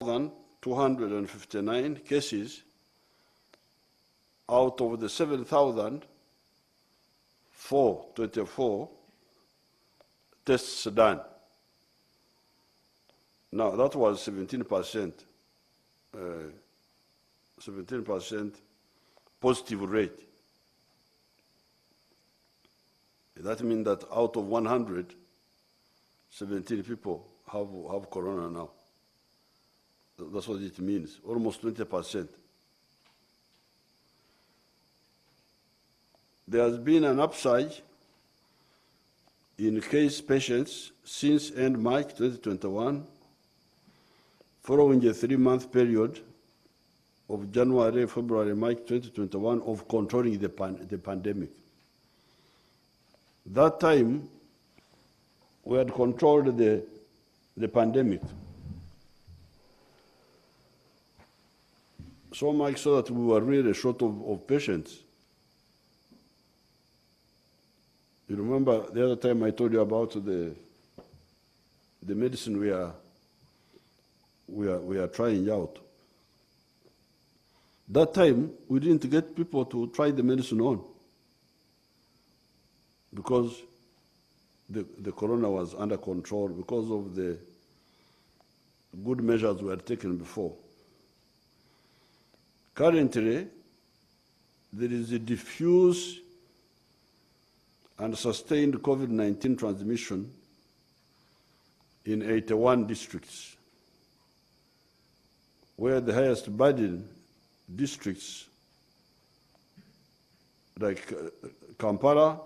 7,259 cases out of the 7,424 tests done. Now, that was 17% positive rate. That means that out of 100, 17 people have corona now. That's what it means, almost 20%. There has been an upsurge in case patients since end March 2021, following a 3-month period of January, February, March 2021 of controlling the pandemic. That time, we had controlled the pandemic. So much so that we were really short of patients. You remember the other time I told you about the medicine we are trying out. That time, we didn't get people to try the medicine on because the corona was under control because of the good measures we had taken before. Currently, there is a diffuse and sustained COVID-19 transmission in 81 districts, where the highest burden districts like Kampala,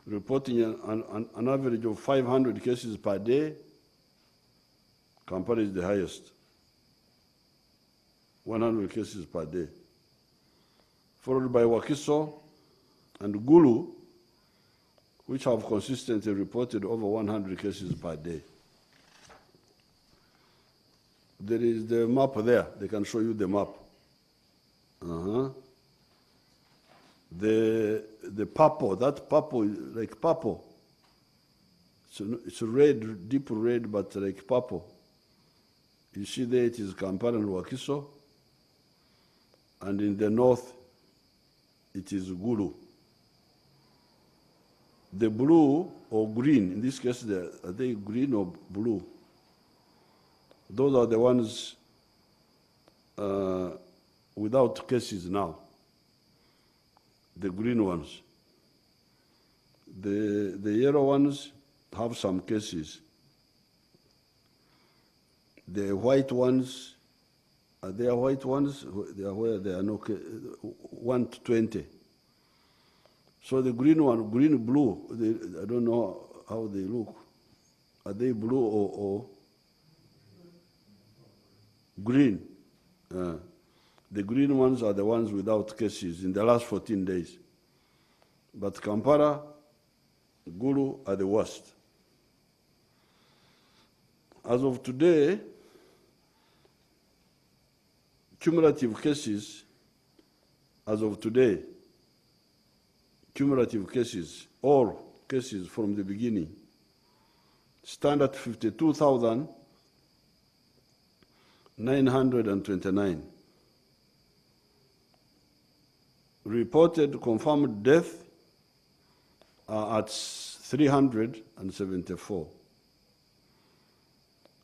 reporting an average of 500 cases per day. Kampala is the highest, 100 cases per day, followed by Wakiso and Gulu, which have consistently reported over 100 cases per day. There is the map there. They can show you the map. The purple, that purple, like purple. It's red, deep red, but like purple. You see there it is Kampala and Wakiso. And in the north, it is Gulu. The blue or green, in this case, are they green or blue? Those are the ones without cases now, the green ones. The yellow ones have some cases. The white ones, are there white ones? They are where there are no cases, 1 to 20. So the green one, green, blue, I don't know how they look. Are they blue or green? The green ones are the ones without cases in the last 14 days. But Kampala, Gulu are the worst. As of today, cumulative cases, as of today, cumulative cases, all cases from the beginning, stand at 52,929. Reported confirmed death are at 374.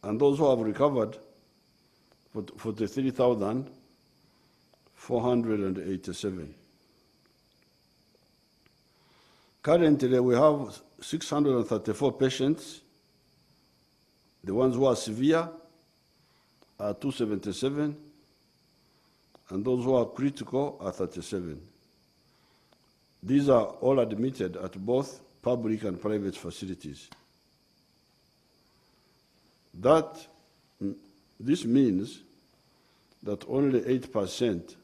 And those who have recovered, 43,487. Currently, we have 634 patients. The ones who are severe are 277, and those who are critical are 37. These are all admitted at both public and private facilities. This means that only 8%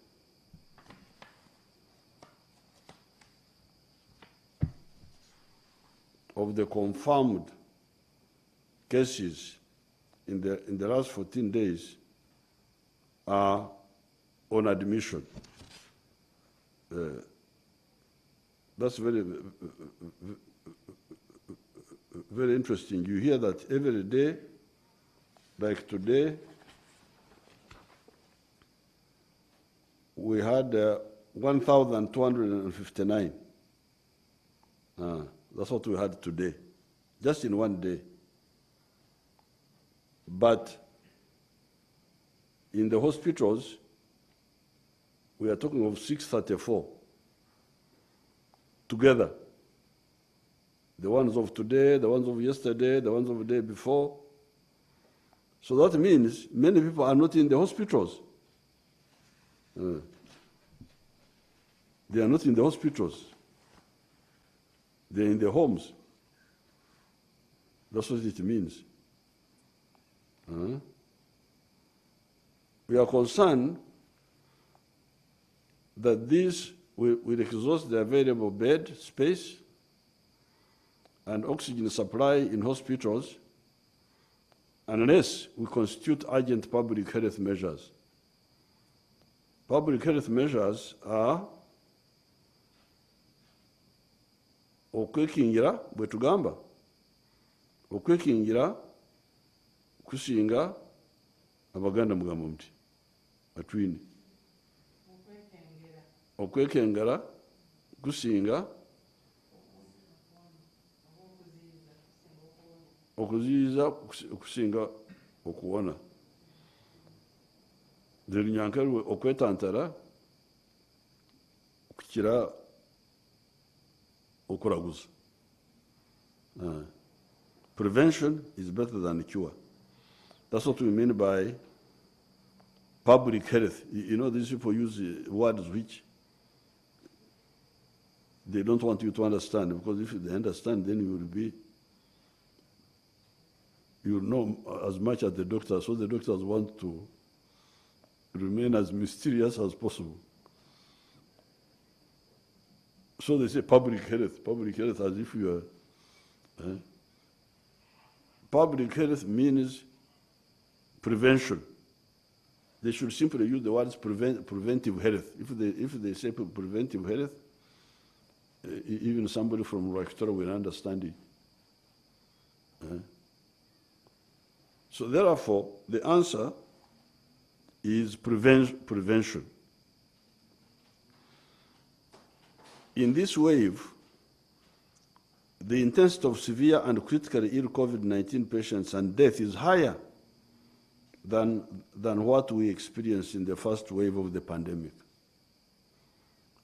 of the confirmed cases in the last 14 days are on admission. That's very interesting. You hear that every day Like today, we had 1,259. That's what we had today, just in one day. But in the hospitals, we are talking of 634 together. The ones of today, the ones of yesterday, the ones of the day before. So that means many people are not in the hospitals. They are not in the hospitals. They're in their homes. That's what it means. We are concerned that this will exhaust the available bed space and oxygen supply in hospitals unless we constitute urgent public health measures. Public health measures are okwekingira bwe tugamba, okwekingira kusinga abaganda mugamba muti atwine okwekengera kusinga okuziyiza kusinga okuwona. Zerinyankerwe okwetantara kukira okuraguza. Prevention is better than cure. That's what we mean by public health. You know, these people use words which they don't want you to understand, because if they understand, then you will know as much as the doctors. So the doctors want to remain as mysterious as possible. So they say public health as if you are. Public health means prevention. They should simply use the words preventive health. If they say preventive health, even somebody from Rector will understand it. So therefore, the answer is prevention. In this wave, the intensity of severe and critically ill COVID-19 patients and death is higher than what we experienced in the first wave of the pandemic.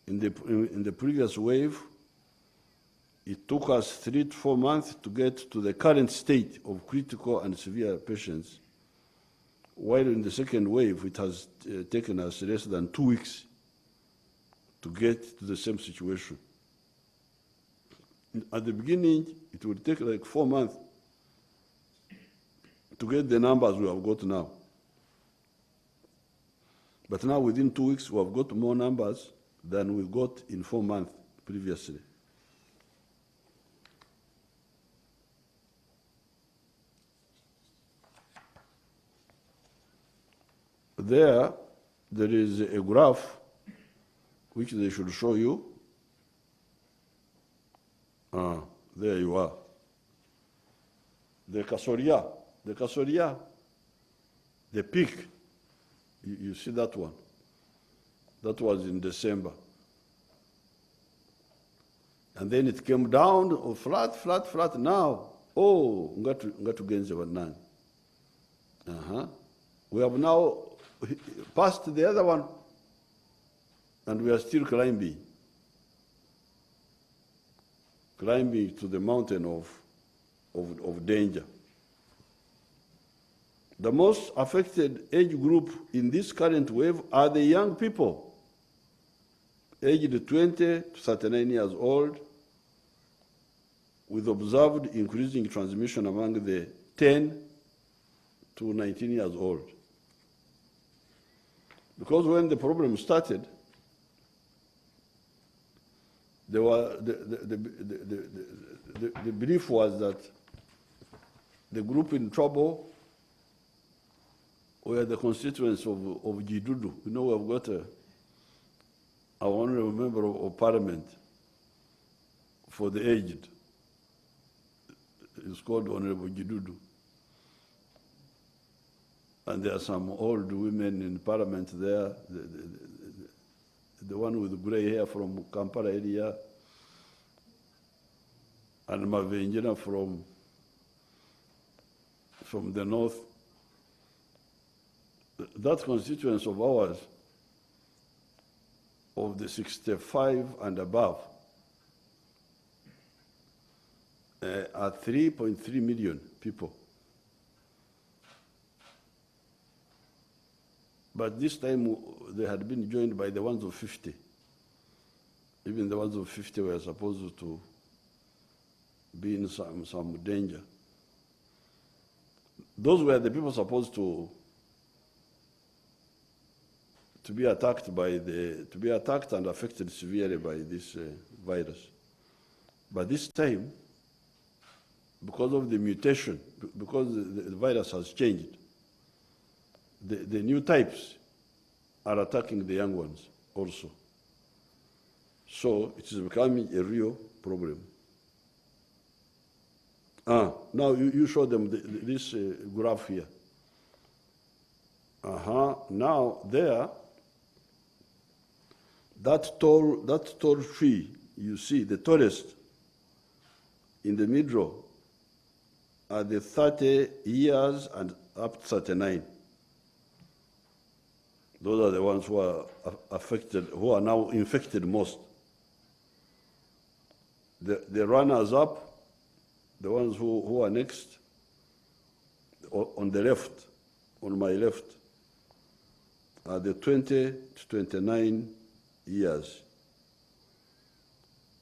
In the previous wave, it took us 3 to 4 months to get to the current state of critical and severe patients, while in the second wave, it has taken us less than 2 weeks to get to the same situation. At the beginning, it would take like 4 months to get the numbers we have got now. But now, within 2 weeks, we have got more numbers than we got in 4 months previously. There is a graph which they should show you. There you are. The Kasoria, the peak, you see that one? That was in December. And then it came down, flat. Now, ngatugenze banani. We have now passed the other one, and we are still climbing to the mountain of danger. The most affected age group in this current wave are the young people, aged 20 to 39 years old, with observed increasing transmission among the 10 to 19 years old. Because when the problem started, there were the belief was that the group in trouble were the constituents of Gidudu. You know, we've got our honorable member of parliament for the aged. It's called Honorable Gidudu. And there are some old women in parliament there, the one with grey hair from Kampala area, and Mavenjina from the north. That constituency of ours, of the 65 and above, are 3.3 million people. But this time they had been joined by the ones of 50. Even the ones of 50 were supposed to be in some danger. Those were the people supposed to be attacked and affected severely by this virus. But this time, because of the mutation, because the virus has changed, the new types are attacking the young ones also. So it is becoming a real problem. Now you show them this graph here. Now there, that tall tree, you see, the tallest in the middle are the 30 years and up to 39. Those are the ones who are affected, who are now infected most. The runners up, the ones who are next, on the left, on my left, are the 20 to 29 years.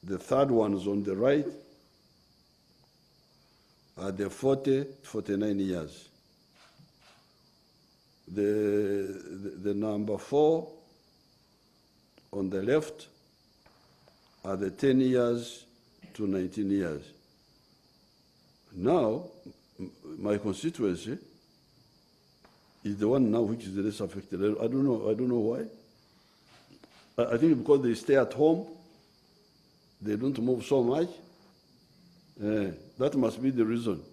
The third ones on the right are the 40 to 49 years. The number 4 on the left are the 10 years to 19 years. Now, my constituency is the one now which is the less affected. I don't know why. I think because they stay at home, they don't move so much. That must be the reason.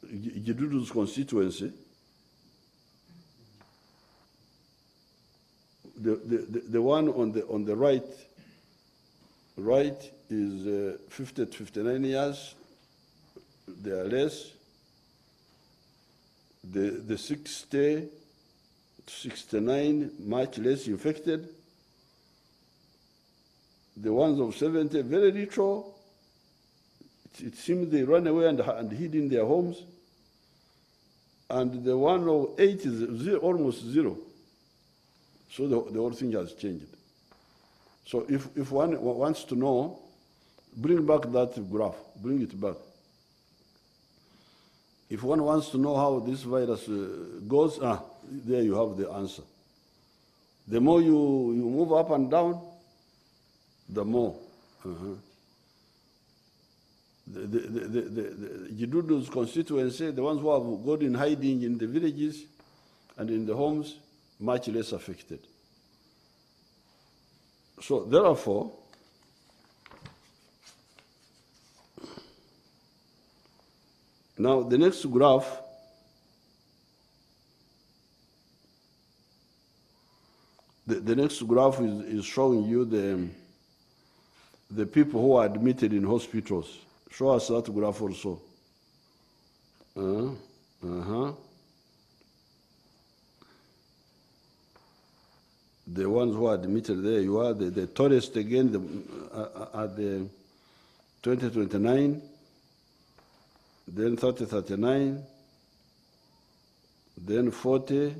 Gidudu's constituency, the one on the right is 50 to 59 years. They are less. The 60 to 69, much less infected. The ones of 70, very little. It seems they run away and hid in their homes. And the one of 8 is almost zero. So the whole thing has changed. So if one wants to know, bring back that graph, bring it back. If one wants to know how this virus goes, there you have the answer. The more you move up and down, the more. The Gidudu's constituency, the ones who have gone in hiding in the villages and in the homes, much less affected. So therefore, now the next graph is showing you the people who are admitted in hospitals. Show us that graph also. The ones who are admitted, there you are. The tallest again at the 2029, then 3039, then 40.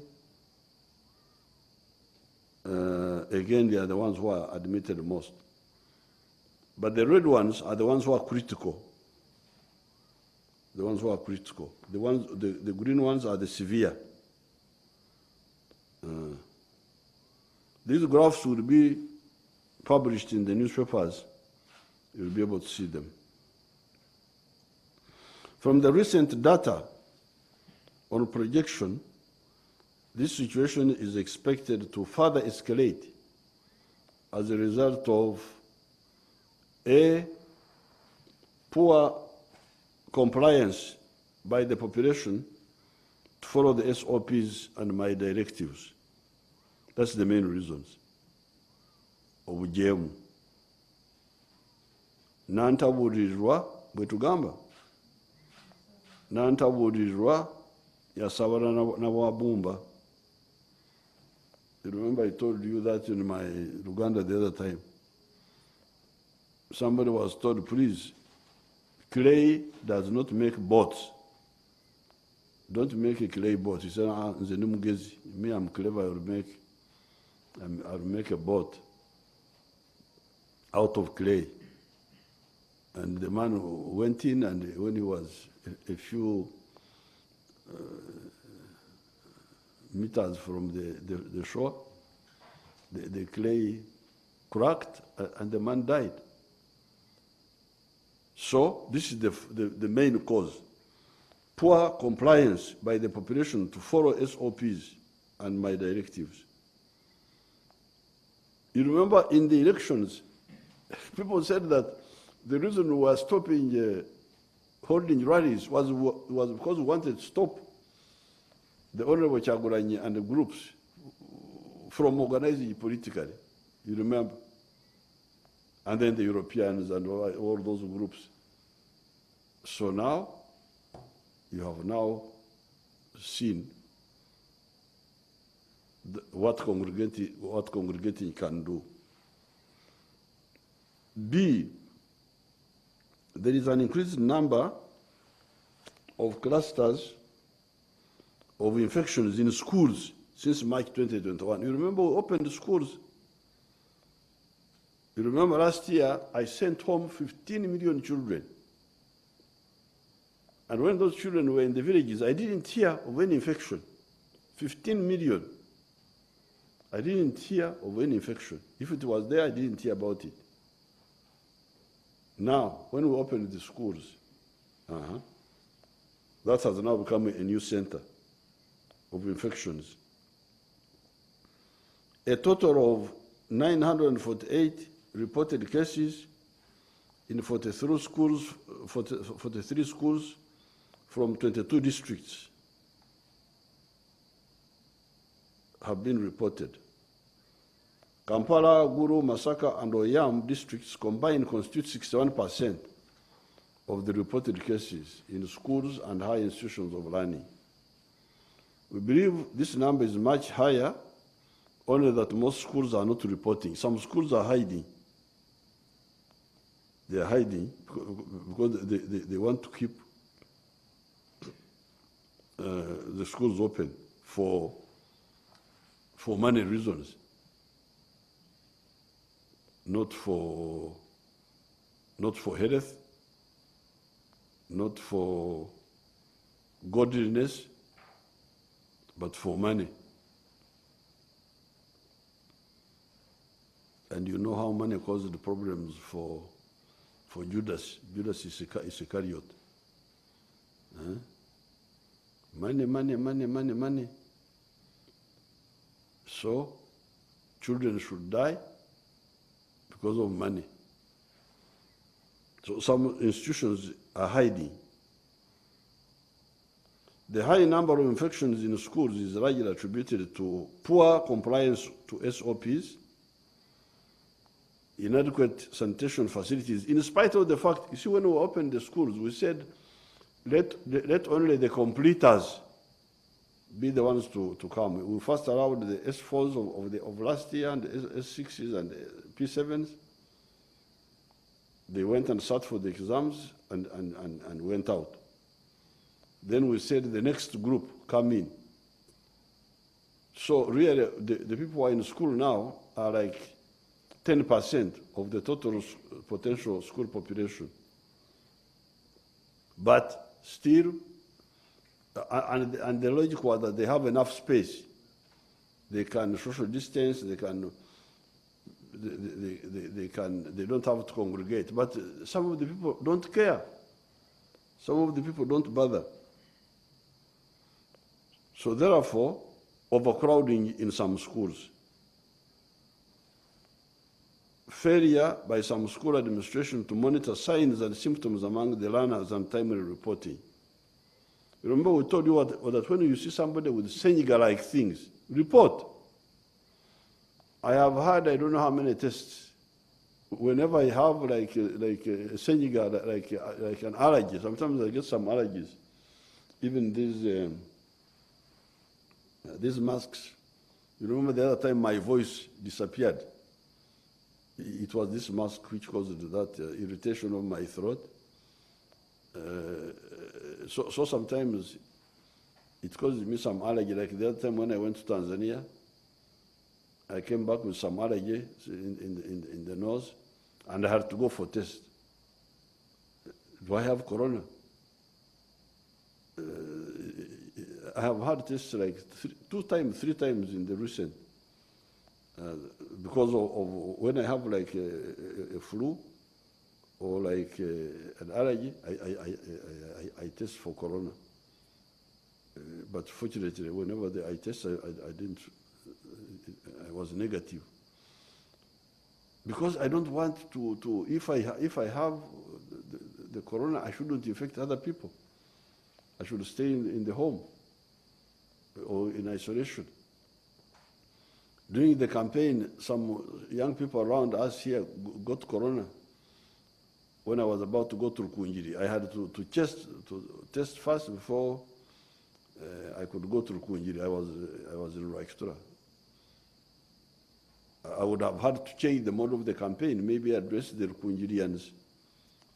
Again, they are the ones who are admitted most. But the red ones are the ones who are critical. The ones who are critical. The green ones are the severe. These graphs will be published in the newspapers. You'll be able to see them. From the recent data on projection, this situation is expected to further escalate as a result of A, poor compliance by the population to follow the SOPs and my directives. That's the main reasons. Obujemu. Nantabulirirwa bwe tugamba. Nantabulirirwa yasabana n'ababumba. You remember I told you that in my Uganda the other time. Somebody was told, please, clay does not make boats. Don't make a clay boat. He said, me, I'm clever, I'll make a boat out of clay. And the man went in, and when he was a few meters from the shore, the clay cracked, and the man died. So this is the main cause. Poor compliance by the population to follow SOPs and my directives. You remember in the elections, people said that the reason we were stopping holding rallies was because we wanted to stop the Honorable Kyagulanyi and the groups from organizing politically. You remember? And then the Europeans and all those groups. So now, you have now seen what congregating can do. B, there is an increased number of clusters of infections in schools since March 2021. You remember we opened schools. You remember last year I sent home 15 million children. And when those children were in the villages, I didn't hear of any infection. 15 million. I didn't hear of any infection. If it was there, I didn't hear about it. Now, when we opened the schools, that has now become a new center of infections. A total of 948 reported cases in 43 schools from 22 districts have been reported. Kampala, Guru, Masaka, and Oyam districts combined constitute 61% of the reported cases in schools and higher institutions of learning. We believe this number is much higher, only that most schools are not reporting. Some schools are hiding. They are hiding because they want to keep the schools open for money reasons, not for health, not for godliness, but for money. And you know how money caused the problems for Judas. Judas Iscariot. Money. So, children should die because of money. So some institutions are hiding. The high number of infections in schools is largely attributed to poor compliance to SOPs, inadequate sanitation facilities, in spite of the fact, you see, when we opened the schools, we said, let only the completers be the ones to come. We first allowed the S4s of last year and the S6s and the P7s. They went and sat for the exams and went out. Then we said the next group come in. So really, the people who are in school now are like 10% of the total potential school population. But still, and the logic was that they have enough space. They can social distance, they don't have to congregate. But some of the people don't care. Some of the people don't bother. So therefore, overcrowding in some schools. Failure by some school administration to monitor signs and symptoms among the learners and timely reporting. Remember we told you that when you see somebody with Senegal-like things, report. I have had I don't know how many tests. Whenever I have like a Senegal, like an allergy, sometimes I get some allergies. Even these masks. You remember the other time my voice disappeared. It was this mask which caused that irritation of my throat. So sometimes it causes me some allergy. Like the other time when I went to Tanzania, I came back with some allergy in the nose, and I had to go for test. Do I have corona? I have had tests like 3 times in the recent, because of when I have like a flu or like an allergy, I test for corona. But fortunately, whenever I test, I was negative. Because I don't want to if I have the corona, I shouldn't infect other people. I should stay in the home or in isolation. During the campaign, some young people around us here got corona. When I was about to go to Rukunjiri, I had to test first before I could go to Rukunjiri. I was in Rwakitura. I would have had to change the mode of the campaign, maybe address the Rukunjirians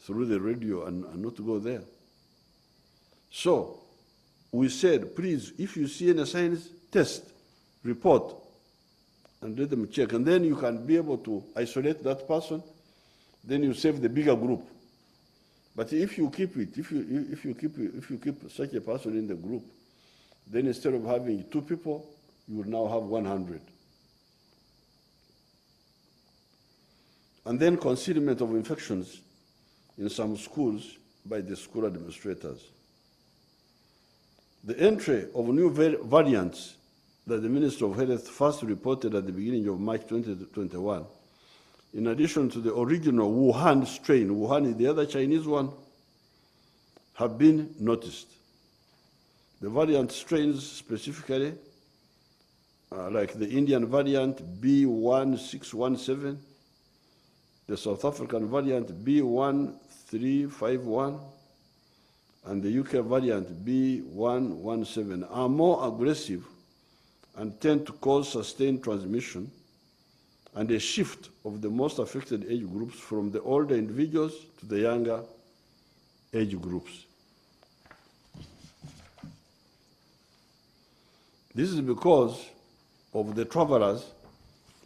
through the radio and not go there. So we said, please, if you see any signs, test, report, and let them check. And then you can be able to isolate that person. Then you save the bigger group. But if you keep it, if you keep such a person in the group, then instead of having 2 people, you will now have 100. And then concealment of infections in some schools by the school administrators. The entry of new variants that the Minister of Health first reported at the beginning of March 2021, in addition to the original Wuhan strain, Wuhan is the other Chinese one, have been noticed. The variant strains specifically, like the Indian variant B1617, the South African variant B1351, and the UK variant B117 are more aggressive and tend to cause sustained transmission and a shift of the most affected age groups from the older individuals to the younger age groups. This is because of the travelers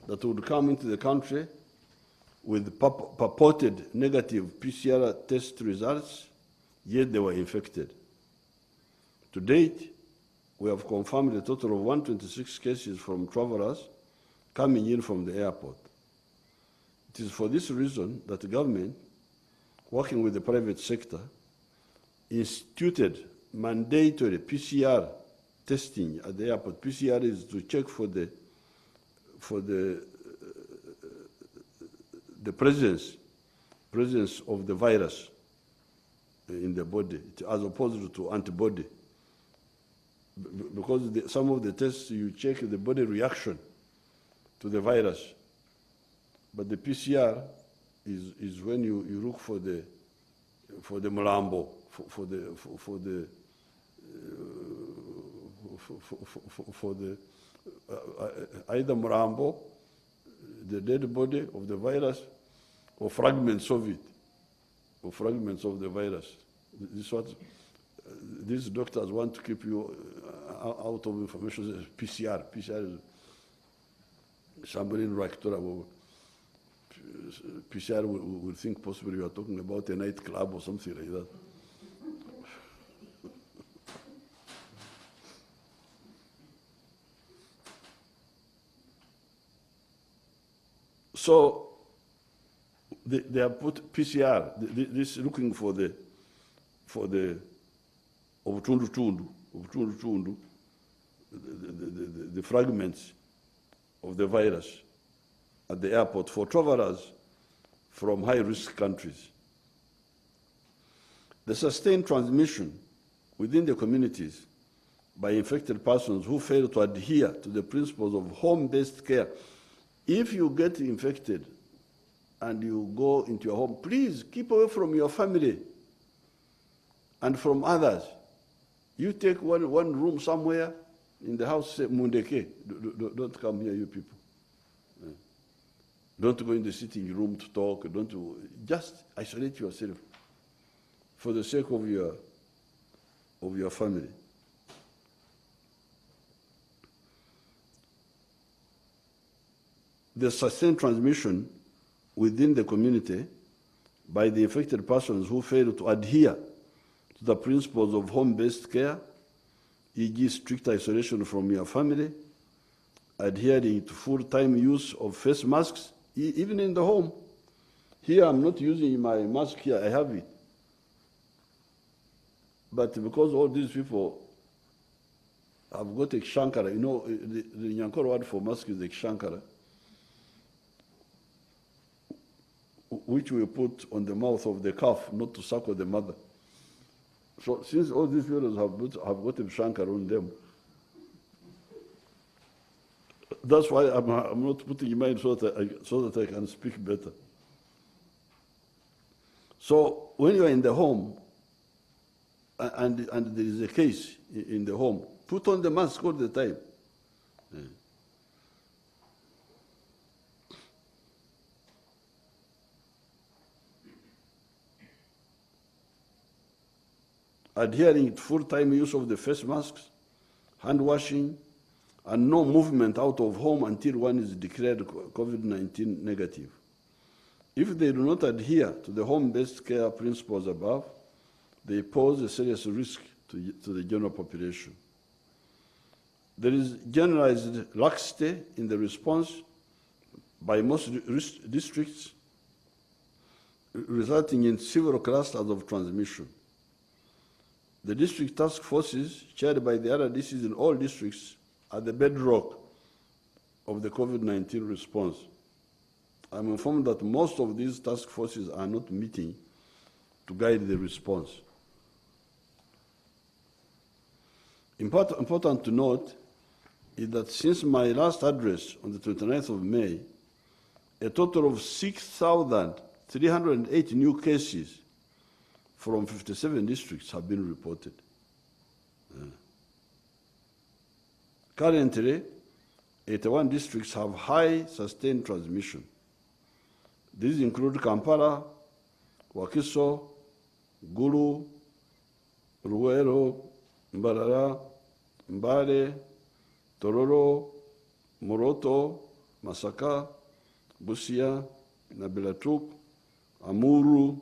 that would come into the country with purported negative PCR test results, yet they were infected. To date, we have confirmed a total of 126 cases from travelers coming in from the airport. It is for this reason that the government, working with the private sector, instituted mandatory PCR testing at the airport. PCR is to check for the presence of the virus in the body, as opposed to antibody. Because some of the tests, you check the body reaction to the virus. But the PCR is when you look for the mulambo, for the either mulambo, the dead body of the virus, or fragments of it, or fragments of the virus. This is what these doctors want to keep you out of information. PCR. PCR is somebody in Rwakitura. PCR will think possibly you are talking about a nightclub or something like that. So they have put PCR, this looking for the the fragments of the virus at the airport for travelers from high-risk countries. The sustained transmission within the communities by infected persons who fail to adhere to the principles of home-based care. If you get infected and you go into your home, please keep away from your family and from others. You take one room somewhere in the house, say, Mundeke, don't come here, you people. Don't go in the sitting room to talk, just isolate yourself for the sake of your family. The sustained transmission within the community by the infected persons who fail to adhere to the principles of home-based care, e.g. strict isolation from your family, adhering to full-time use of face masks, even in the home. Here I'm not using my mask here, I have it. But because all these people have got a shankara, you know, the Nyankoro word for mask is a shankara, which we put on the mouth of the calf, not to suckle the mother. So since all these fellows have got a shankara on them, that's why I'm not putting in mind so that I can speak better. So when you are in the home, and there is a case in the home, put on the mask all the time. Adhering to full-time use of the face masks, hand washing, and no movement out of home until one is declared COVID-19 negative. If they do not adhere to the home-based care principles above, they pose a serious risk to the general population. There is generalized laxity in the response by most districts, resulting in several clusters of transmission. The district task forces, chaired by the RDCs in all districts, are the bedrock of the COVID-19 response. I'm informed that most of these task forces are not meeting to guide the response. Important to note is that since my last address on the 29th of May, a total of 6,308 new cases from 57 districts have been reported. Currently, 81 districts have high sustained transmission. These include Kampala, Wakiso, Gulu, Ruwero, Mbarara, Mbale, Tororo, Moroto, Masaka, Busia, Nabilatuk, Amuru,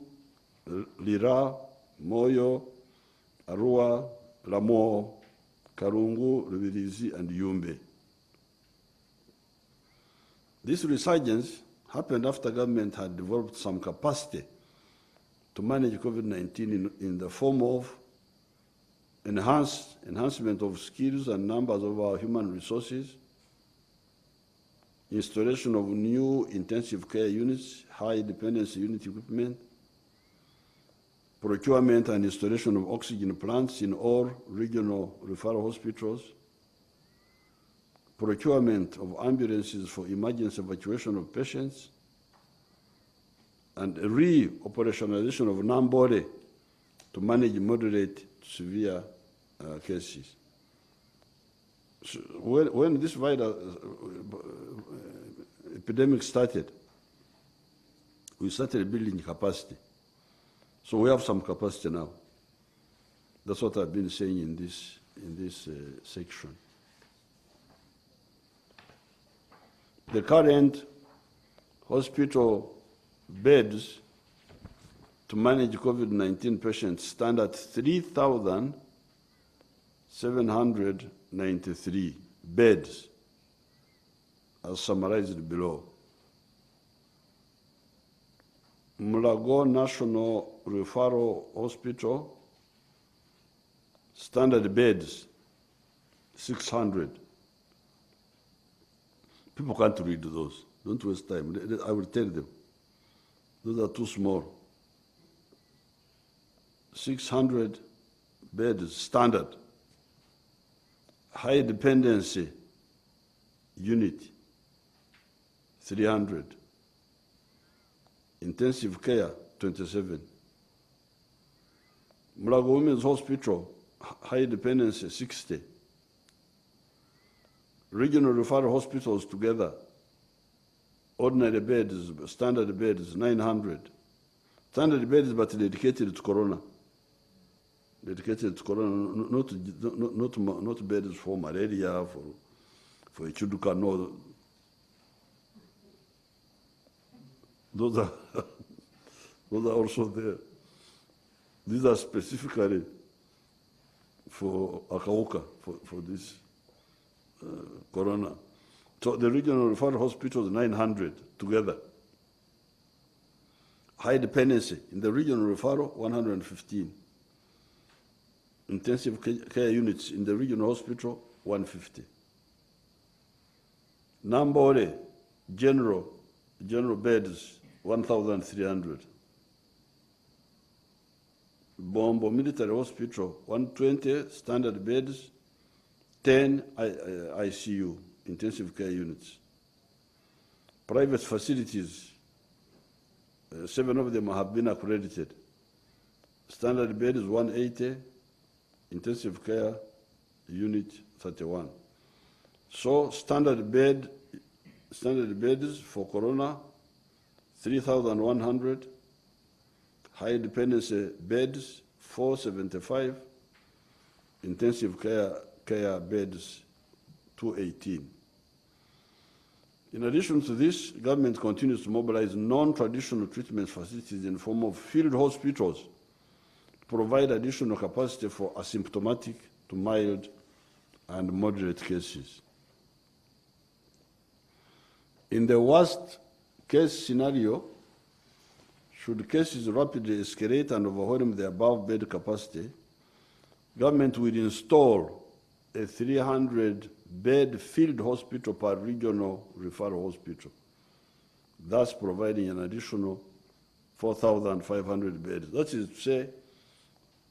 Lira, Moyo, Arua, Lamo, Karungu, Rubirizi, and Yumbe. This resurgence happened after government had developed some capacity to manage COVID-19 in the form of enhancement of skills and numbers of our human resources, installation of new intensive care units, high dependency unit equipment, procurement and installation of oxygen plants in all regional referral hospitals, procurement of ambulances for emergency evacuation of patients, and re-operationalization of Nambole to manage moderate to severe cases. So when this virus epidemic started, we started building capacity. So we have some capacity now. That's what I've been saying in this section. The current hospital beds to manage COVID-19 patients stand at 3,793 beds, as summarized below. Mulago National Referral Hospital, standard beds, 600. People can't read those. Don't waste time. I will tell them. Those are too small. 600 beds standard. High dependency unit, 300. Intensive care, 27. Mulago Women's Hospital, high dependency, 60. Regional referral hospitals together, ordinary beds, standard beds, 900. Standard beds, but dedicated to corona. Dedicated to corona, not beds for malaria, for Chuduka, no. Those are also there. These are specifically for Akauka, for this corona. So the regional referral hospitals, 900 together. High dependency in the regional referral, 115. Intensive care units in the regional hospital, 150. Nambole, general beds, 1,300. Bombo Military Hospital, 120 standard beds, 10 ICU, intensive care units. Private facilities, 7 of them have been accredited. Standard bed is 180, intensive care unit 31. So standard beds for corona, 3,100. High dependency beds, 475. Intensive care beds, 218. In addition to this, government continues to mobilize non-traditional treatment facilities in the form of field hospitals to provide additional capacity for asymptomatic to mild and moderate cases. In the worst case scenario, should cases rapidly escalate and overwhelm the above bed capacity, government will install a 300-bed field hospital per regional referral hospital, thus providing an additional 4,500 beds. That is to say,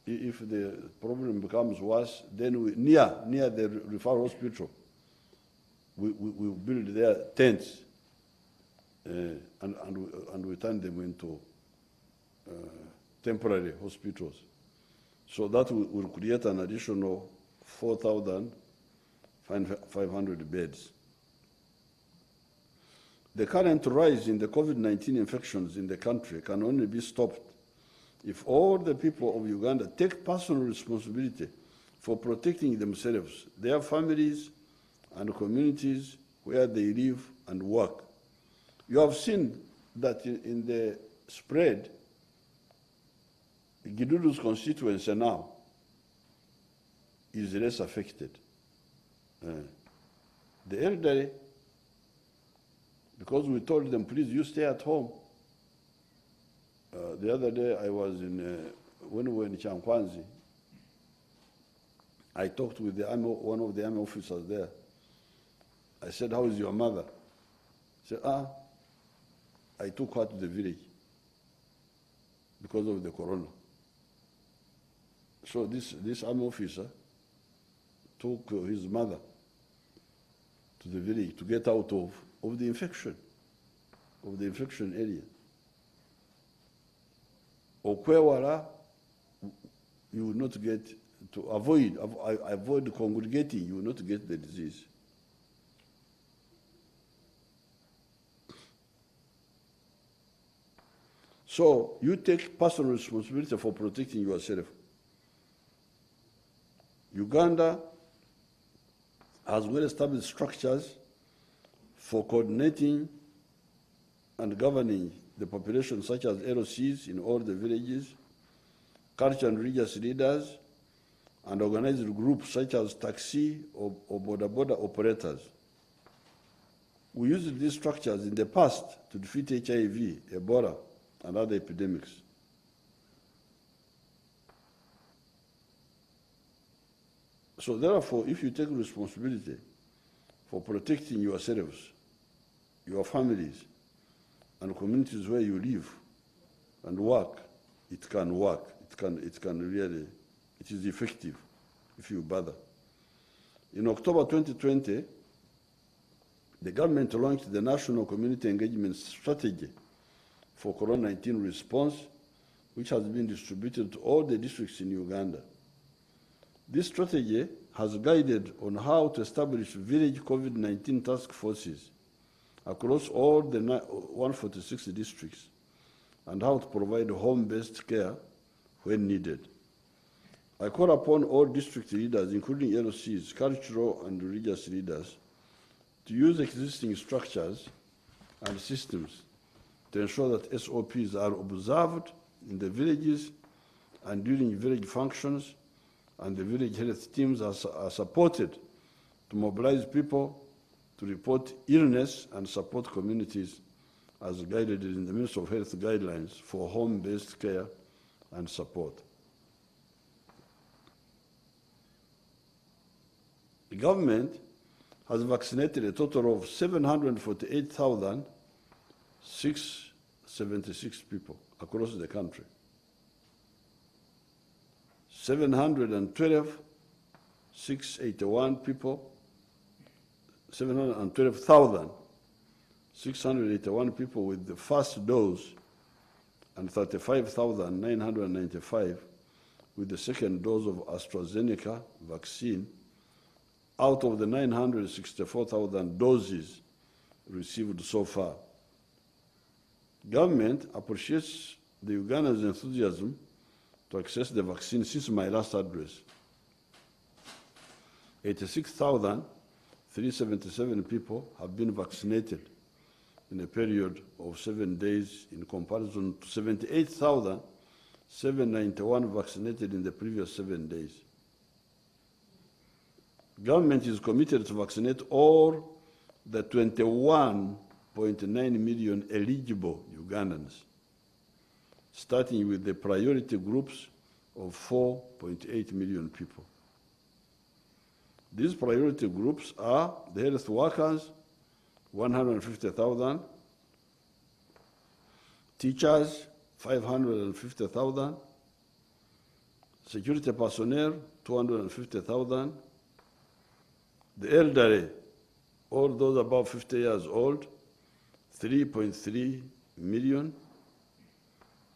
if the problem becomes worse, then near the referral hospital, we build their tents and we turn them into temporary hospitals. So that will create an additional 4,500 beds. The current rise in the COVID-19 infections in the country can only be stopped if all the people of Uganda take personal responsibility for protecting themselves, their families, and communities where they live and work. You have seen that in the spread, Gidudu's constituency now is less affected. The elderly, because we told them, please, you stay at home. The other day I was when we were in Chankwanzi, I talked with one of the army officers there. I said, how is your mother? He said, I took her to the village because of the corona. So this army officer took his mother to the village to get out of the infection area. Okwewara, you will not get, to avoid congregating, you will not get the disease. So you take personal responsibility for protecting yourself. Uganda has well-established structures for coordinating and governing the population, such as LOCs in all the villages, culture and religious leaders, and organized groups such as taxi or border operators. We used these structures in the past to defeat HIV, Ebola, and other epidemics. So therefore, if you take responsibility for protecting yourselves, your families, and communities where you live and work, it can work. It it is effective if you bother. In October 2020, the government launched the National Community Engagement Strategy for COVID-19 response, which has been distributed to all the districts in Uganda. This strategy has guided on how to establish village COVID-19 task forces across all the 146 districts and how to provide home-based care when needed. I call upon all district leaders, including LCs, cultural and religious leaders, to use existing structures and systems to ensure that SOPs are observed in the villages and during village functions, and the village health teams are supported to mobilize people to report illness and support communities as guided in the Ministry of Health guidelines for home-based care and support. The government has vaccinated a total of 748,676 people across the country. 712,681 people, 712,681 people with the first dose and 35,995 with the second dose of AstraZeneca vaccine out of the 964,000 doses received so far. Government appreciates the Ugandans' enthusiasm to access the vaccine since my last address. 86,377 people have been vaccinated in a period of 7 days in comparison to 78,791 vaccinated in the previous 7 days. Government is committed to vaccinate all the 21.9 million eligible Ugandans, starting with the priority groups of 4.8 million people. These priority groups are the health workers, 150,000, teachers, 550,000, security personnel, 250,000, the elderly, all those above 50 years old, 3.3 million,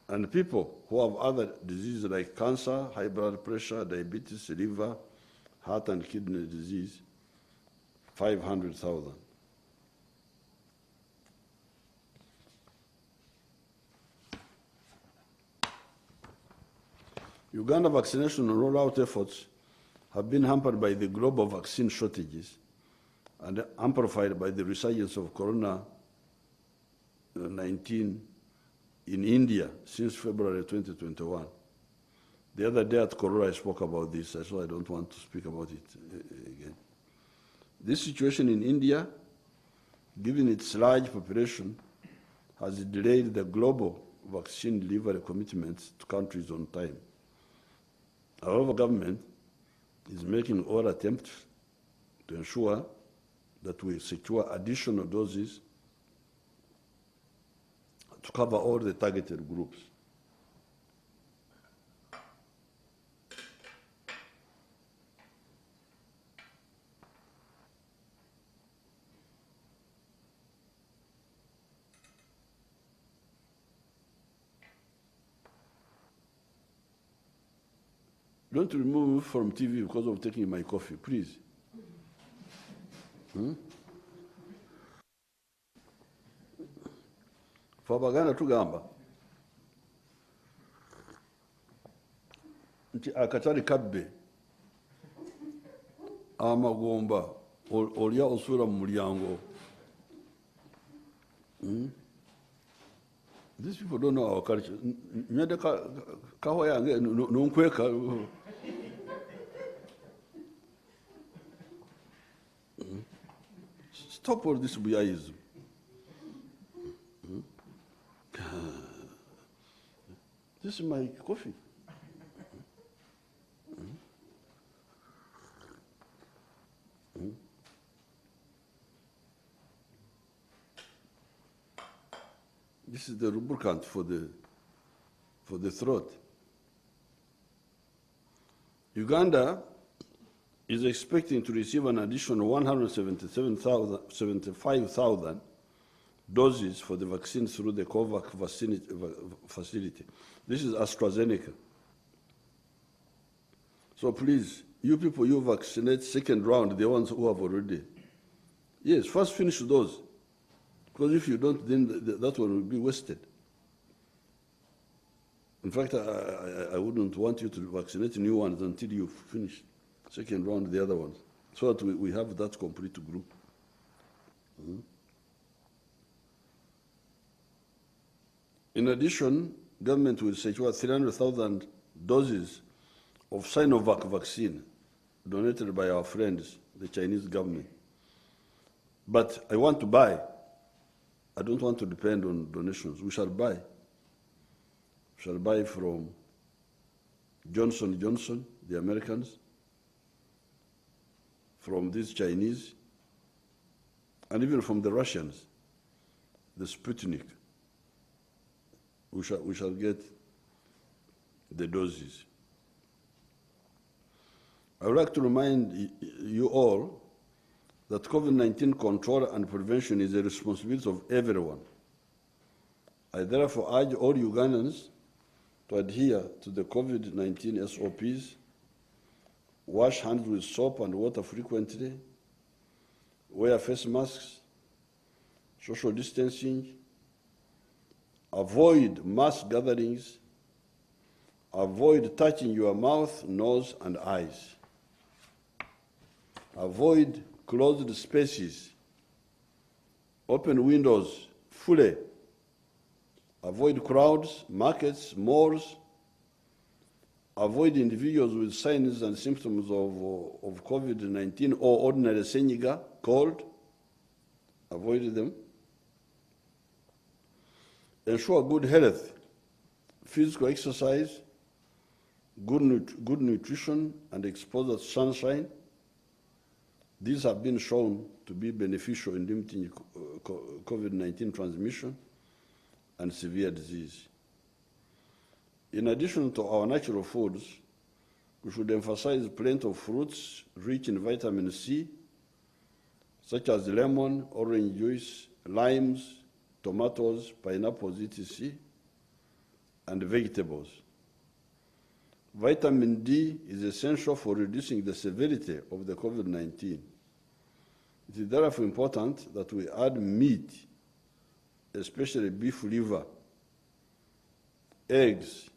and people who have other diseases like cancer, high blood pressure, diabetes, liver, heart and kidney disease, 500,000. Uganda vaccination and rollout efforts have been hampered by the global vaccine shortages and amplified by the resurgence of COVID-19 in India since February 2021. The other day at Corona, I spoke about this, so I don't want to speak about it again. This situation in India, given its large population, has delayed the global vaccine delivery commitments to countries on time. However, government is making all attempts to ensure that we secure additional doses to cover all the targeted groups. Don't remove from TV because of taking my coffee, please. Fabagana tugamba nti akatali kabbe amagomba olya osula mu mulyango. These people don't know our culture. Nyade kawa yange nonkweka. Stop all this buyaism. This is my coffee. This is the lubricant for the throat. Uganda is expecting to receive an additional 175,000 doses for the vaccine through the COVAX facility. This is AstraZeneca. So please, you people, you vaccinate second round, the ones who have already. Yes, first finish those. Because if you don't, then that one will be wasted. In fact, I wouldn't want you to vaccinate new ones until you finish second round the other ones, so that we have that complete group. In addition, government will secure 300,000 doses of Sinovac vaccine donated by our friends, the Chinese government. But I want to buy. I don't want to depend on donations. We shall buy. We shall buy from Johnson & Johnson, the Americans, from these Chinese, and even from the Russians, the Sputnik. We shall get the doses. I would like to remind you all that COVID-19 control and prevention is a responsibility of everyone. I therefore urge all Ugandans to adhere to the COVID-19 SOPs, wash hands with soap and water frequently, wear face masks, social distancing, avoid mass gatherings, avoid touching your mouth, nose, and eyes. Avoid closed spaces, open windows fully. Avoid crowds, markets, malls. Avoid individuals with signs and symptoms of COVID-19 or ordinary senyiga, cold. Avoid them. Ensure good health, physical exercise, good nutrition, and exposure to sunshine. These have been shown to be beneficial in limiting COVID-19 transmission and severe disease. In addition to our natural foods, we should emphasize plenty of fruits rich in vitamin C, such as lemon, orange juice, limes, tomatoes, pineapples, etc., and vegetables. Vitamin D is essential for reducing the severity of the COVID-19. It is therefore important that we add meat, especially beef liver, eggs,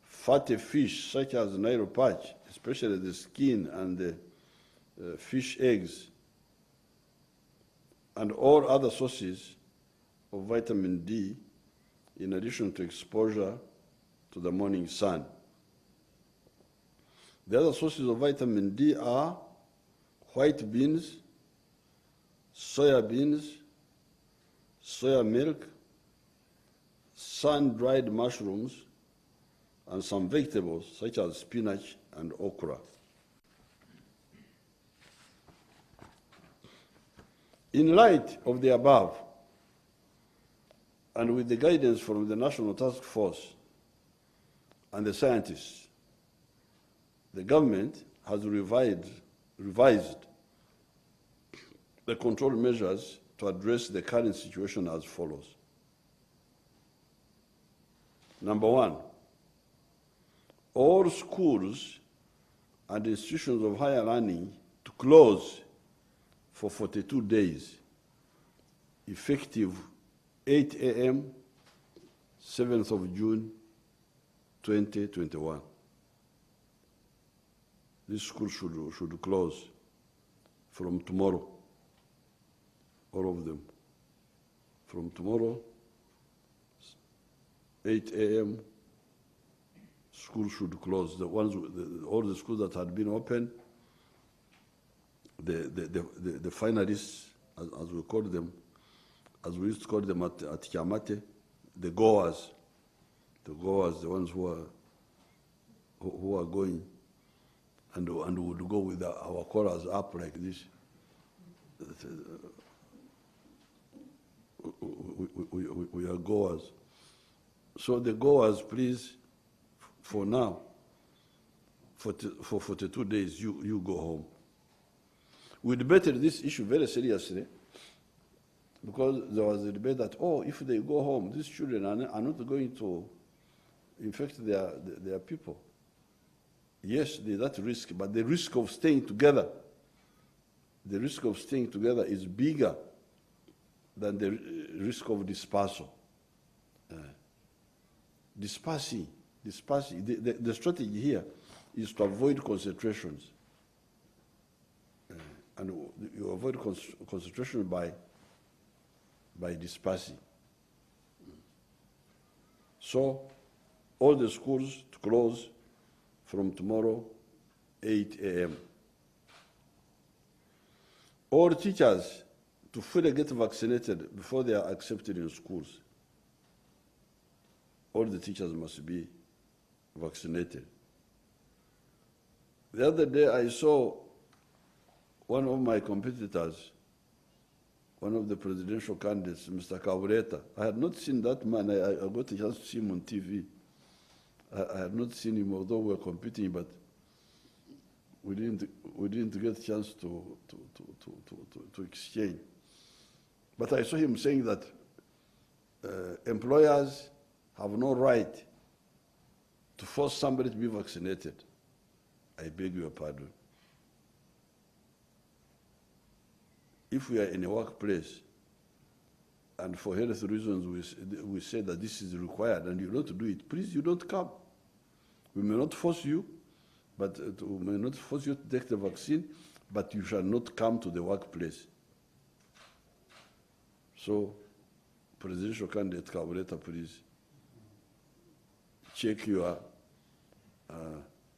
fatty fish such as Nile perch, especially the skin and the fish eggs, and all other sources of vitamin D, in addition to exposure to the morning sun. The other sources of vitamin D are white beans, soya beans, soya milk, sun-dried mushrooms, and some vegetables such as spinach and okra. In light of the above, and with the guidance from the National Task Force and the scientists, the government has revised the control measures to address the current situation as follows. Number one, all schools and institutions of higher learning to close for 42 days, effective 8 a.m., 7th of June, 2021. This school should close from tomorrow, all of them. From tomorrow, 8 a.m., school should close. The ones, all the schools that had been open, the finalists, as we call them, as we used to call them at Kiamate, the goers, the ones who are going, and would go with our collars up like this. We are goers. So the goers, please, for now, for 42 days, you go home. We debated this issue very seriously because there was a debate that, if they go home, these children are not going to infect their people. Yes, there's that risk, but the risk of staying together, is bigger than the risk of dispersal. Dispersing. The strategy here is to avoid concentrations. And you avoid concentration by dispersing. So, all the schools to close from tomorrow, 8 a.m. All teachers to fully get vaccinated before they are accepted in schools. All the teachers must be vaccinated. The other day I saw one of my competitors, one of the presidential candidates, Mr. Kaguta. I had not seen that man. I got a chance to see him on TV. I had not seen him, although we were competing, but we didn't get a chance to exchange. But I saw him saying that employers have no right to force somebody to be vaccinated. I beg your pardon. If we are in a workplace and for health reasons we say that this is required and you don't do it, please, you don't come. We may not force you, but we may not force you to take the vaccine, but you shall not come to the workplace. So, presidential candidate Kaguta, please check your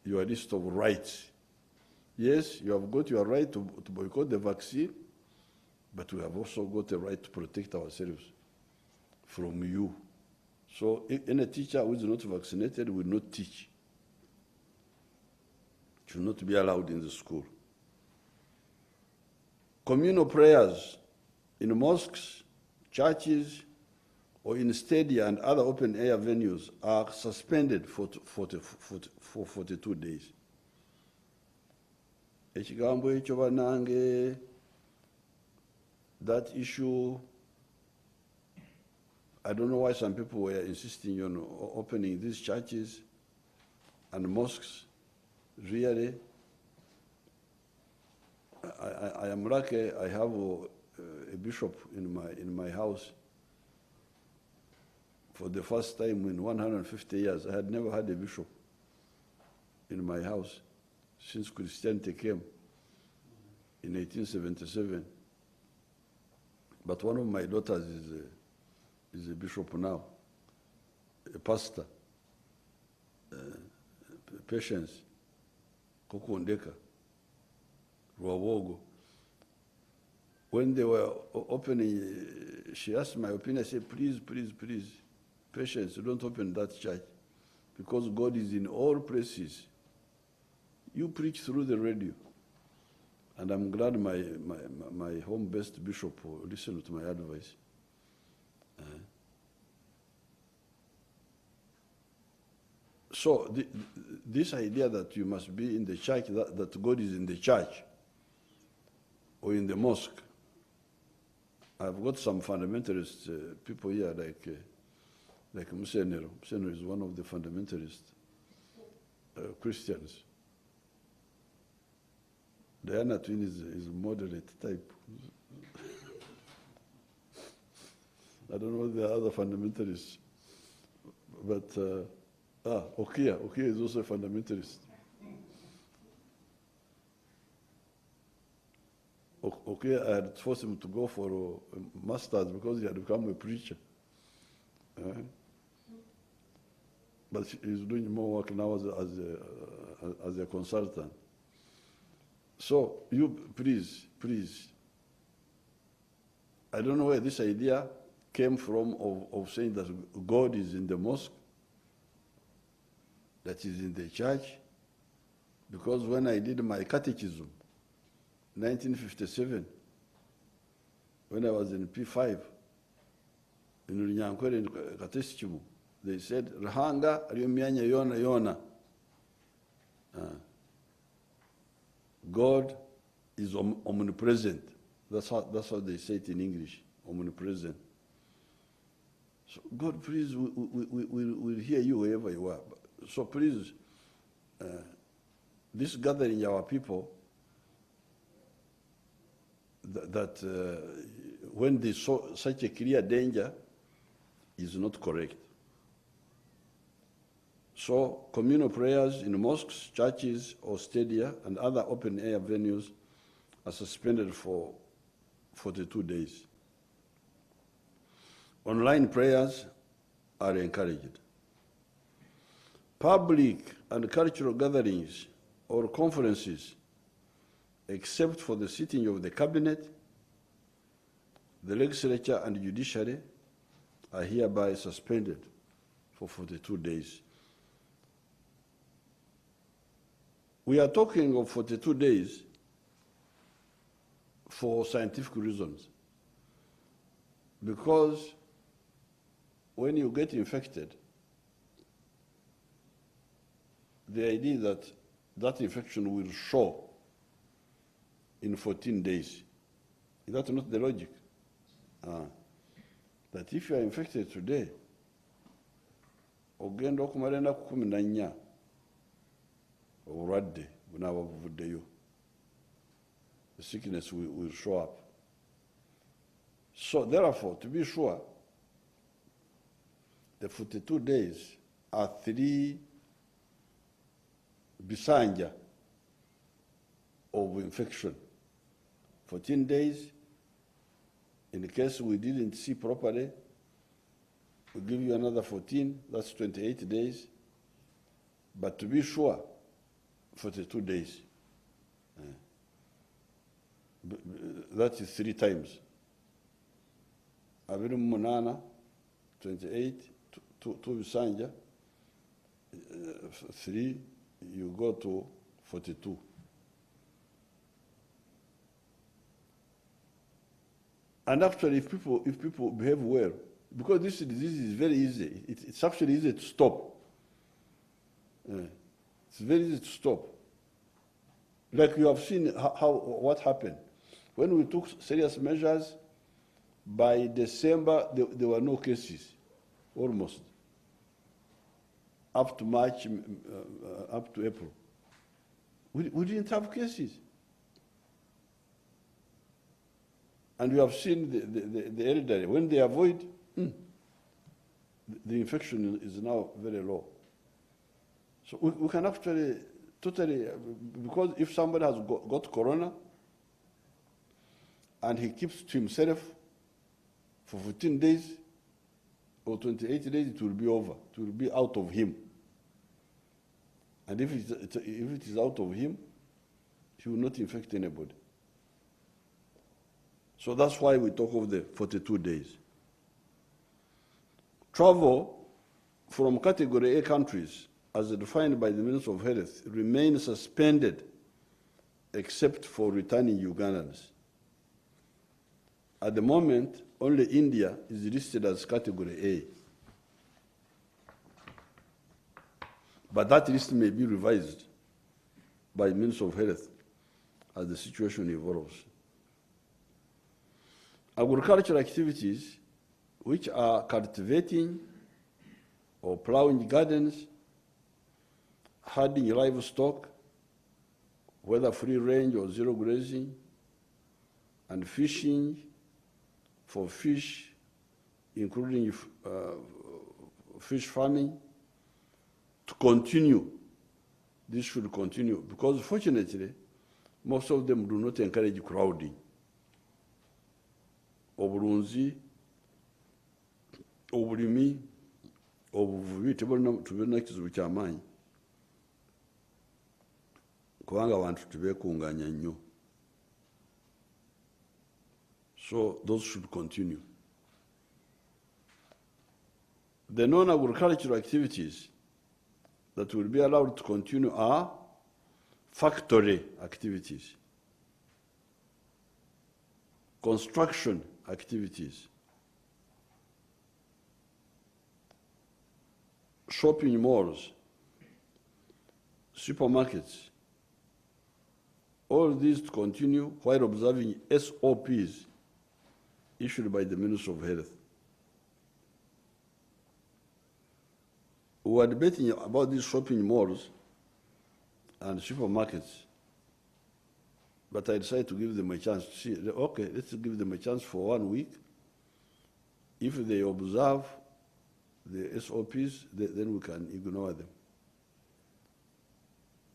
list of rights. Yes, you have got your right to boycott the vaccine, but we have also got a right to protect ourselves from you. So any teacher who is not vaccinated will not teach. Should not be allowed in the school. Communal prayers in mosques, churches, or in stadia and other open-air venues are suspended for 42 days. Ekigambo ekyo banange, that issue, I don't know why some people were insisting on opening these churches and mosques. Really, I am lucky. I have a bishop in my house. For the first time in 150 years, I had never had a bishop in my house since Christianity came in 1877. But one of my daughters is a bishop now, a pastor, Patience, Kokondeka, Rwawogo. When they were opening, she asked my opinion. I said, please, Patience, don't open that church because God is in all places. You preach through the radio. And I'm glad my home-based bishop listened to my advice. So this idea that you must be in the church, that God is in the church or in the mosque, I've got some fundamentalist people here like Museveni. Museveni is one of the fundamentalist Christians. Diana Twin is moderate type. I don't know the other fundamentalists, but Okia is also a fundamentalist. Okia, I had forced him to go for a master's because he had become a preacher. But he's doing more work now as a consultant. So you, please, I don't know where this idea came from of saying that God is in the mosque, that is in the church, because when I did my catechism, 1957, when I was in P5, in Runyankwere catechism, they said, Rahanga ariyo myanya yona. God is omnipresent. That's how they say it in English, omnipresent. So God, please, we'll hear you wherever you are. So please, this gathering our people, that when they saw such a clear danger, is not correct. So communal prayers in mosques, churches, or stadia and other open-air venues are suspended for 42 days. Online prayers are encouraged. Public and cultural gatherings or conferences, except for the sitting of the cabinet, the legislature and judiciary, are hereby suspended for 42 days. We are talking of 42 days for scientific reasons, because when you get infected, the idea that that infection will show in 14 days, is that not the logic? That if you are infected today, ogenda okumala ennaku 14 obulwadde bunaaba buvuddeyo, the sickness will show up. So therefore, to be sure, the 42 days are 3 bisanja of infection. 14 days, in case we didn't see properly, we'll give you another 14, that's 28 days. But to be sure, 42 days. That is 3 times. 28, 2 bisanja, 3, you go to 42. And actually, if people behave well, because this disease is very easy, it's actually easy to stop. It's very easy to stop. Like you have seen what happened. When we took serious measures, by December, there were no cases, almost. Up to March, up to April. We didn't have cases. And we have seen the elderly, when they avoid, the infection is now very low. So we can actually totally, because if somebody has got corona and he keeps to himself for 14 days or 28 days, it will be over. It will be out of him. And if it is out of him, he will not infect anybody. So that's why we talk of the 42 days. Travel from Category A countries, as defined by the Minister of Health, remains suspended except for returning Ugandans. At the moment, only India is listed as Category A. But that list may be revised by the Minister of Health as the situation evolves. Agricultural activities, which are cultivating or plowing gardens, herding livestock, whether free range or zero grazing, and fishing for fish, including fish farming, to continue. This should continue, because fortunately, most of them do not encourage crowding. Obulunzi, obulimi, obuvubi tebulina kizibu ky'amaanyi, kubanga abantu tebeekunganya nnyo. So those should continue. The non-agricultural activities that will be allowed to continue are factory activities, construction activities, shopping malls, supermarkets, All these to continue while observing SOPs issued by the Ministry of Health. We were debating about these shopping malls and supermarkets, but I decided to give them a chance to see, okay, let's give them a chance for 1 week. If they observe the SOPs, then we can ignore them.